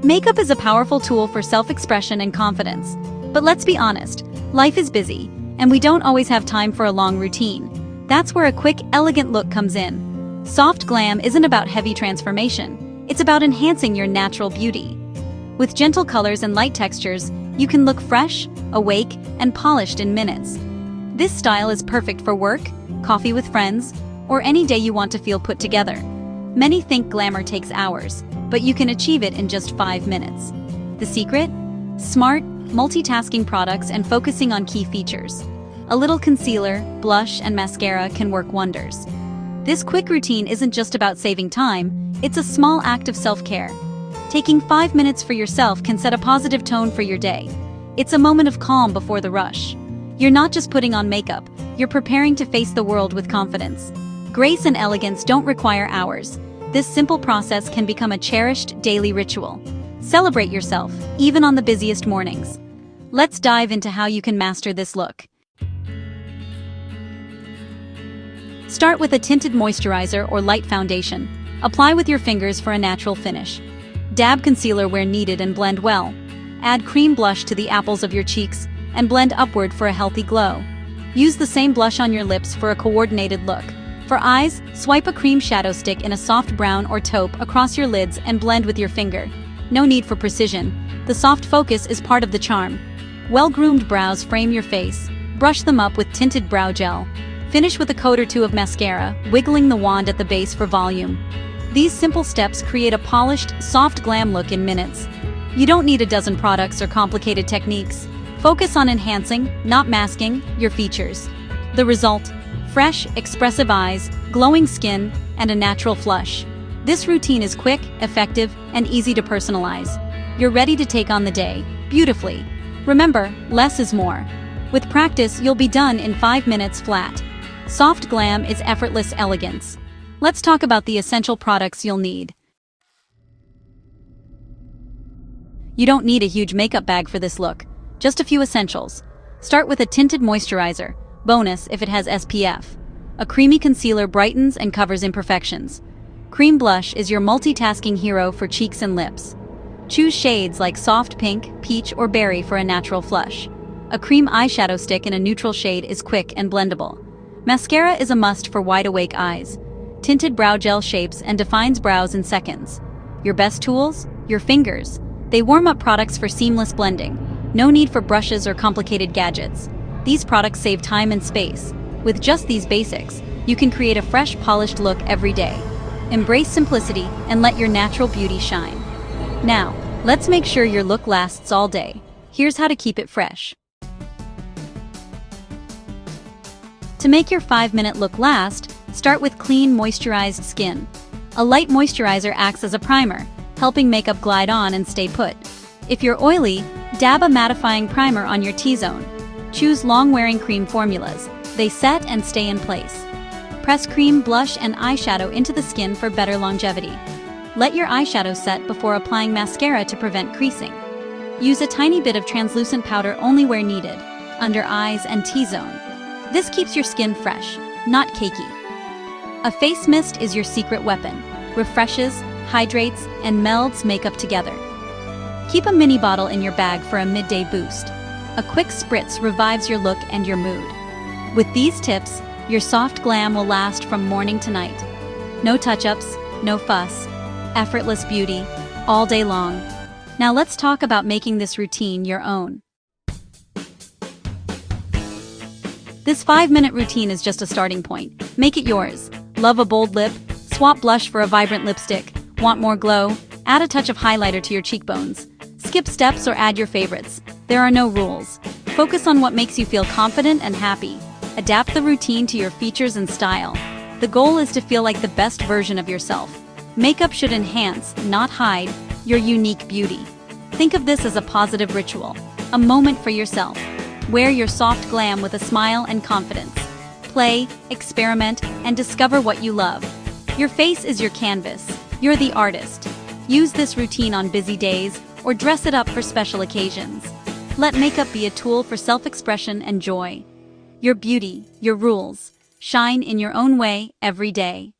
Makeup is a powerful tool for self-expression and confidence. But let's be honest, life is busy, and we don't always have time for a long routine. That's where a quick, elegant look comes in. Soft glam isn't about heavy transformation, it's about enhancing your natural beauty. With gentle colors and light textures, you can look fresh, awake, and polished in minutes. This style is perfect for work, coffee with friends, or any day you want to feel put together. Many think glamour takes hours, but you can achieve it in just 5 minutes. The secret? Smart, multitasking products and focusing on key features. A little concealer, blush, and mascara can work wonders. This quick routine isn't just about saving time, it's a small act of self-care. Taking 5 minutes for yourself can set a positive tone for your day. It's a moment of calm before the rush. You're not just putting on makeup, you're preparing to face the world with confidence. Grace and elegance don't require hours. This simple process can become a cherished daily ritual. Celebrate yourself, even on the busiest mornings. Let's dive into how you can master this look. Start with a tinted moisturizer or light foundation. Apply with your fingers for a natural finish. Dab concealer where needed and blend well. Add cream blush to the apples of your cheeks and blend upward for a healthy glow. Use the same blush on your lips for a coordinated look. For eyes, swipe a cream shadow stick in a soft brown or taupe across your lids and blend with your finger. No need for precision. The soft focus is part of the charm. Well-groomed brows frame your face. Brush them up with tinted brow gel. Finish with a coat or two of mascara, wiggling the wand at the base for volume. These simple steps create a polished, soft glam look in minutes. You don't need a dozen products or complicated techniques. Focus on enhancing, not masking, your features. The result? Fresh, expressive eyes, glowing skin, and a natural flush. This routine is quick, effective, and easy to personalize. You're ready to take on the day, beautifully. Remember, less is more. With practice, you'll be done in 5 minutes flat. Soft glam is effortless elegance. Let's talk about the essential products you'll need. You don't need a huge makeup bag for this look. Just a few essentials. Start with a tinted moisturizer. Bonus if it has SPF. A creamy concealer brightens and covers imperfections. Cream blush is your multitasking hero for cheeks and lips. Choose shades like soft pink, peach, or berry for a natural flush. A cream eyeshadow stick in a neutral shade is quick and blendable. Mascara is a must for wide-awake eyes. Tinted brow gel shapes and defines brows in seconds. Your best tools? Your fingers. They warm up products for seamless blending. No need for brushes or complicated gadgets. These products save time and space. With just these basics, you can create a fresh, polished look every day. Embrace simplicity and let your natural beauty shine. Now, let's make sure your look lasts all day. Here's how to keep it fresh. To make your 5-minute look last, start with clean, moisturized skin. A light moisturizer acts as a primer, helping makeup glide on and stay put. If you're oily, dab a mattifying primer on your T-zone. Choose long-wearing cream formulas. They set and stay in place. Press cream, blush, and eyeshadow into the skin for better longevity. Let your eyeshadow set before applying mascara to prevent creasing. Use a tiny bit of translucent powder only where needed, under eyes and T-zone. This keeps your skin fresh, not cakey. A face mist is your secret weapon. Refreshes, hydrates, and melds makeup together. Keep a mini bottle in your bag for a midday boost. A quick spritz revives your look and your mood. With these tips, your soft glam will last from morning to night. No touch-ups, no fuss, effortless beauty, all day long. Now let's talk about making this routine your own. This 5-minute routine is just a starting point. Make it yours. Love a bold lip? Swap blush for a vibrant lipstick. Want more glow? Add a touch of highlighter to your cheekbones. Skip steps or add your favorites. There are no rules. Focus on what makes you feel confident and happy. Adapt the routine to your features and style. The goal is to feel like the best version of yourself. Makeup should enhance, not hide, your unique beauty. Think of this as a positive ritual, a moment for yourself. Wear your soft glam with a smile and confidence. Play, experiment, and discover what you love. Your face is your canvas. You're the artist. Use this routine on busy days or dress it up for special occasions. Let makeup be a tool for self-expression and joy. Your beauty, your rules. Shine in your own way every day.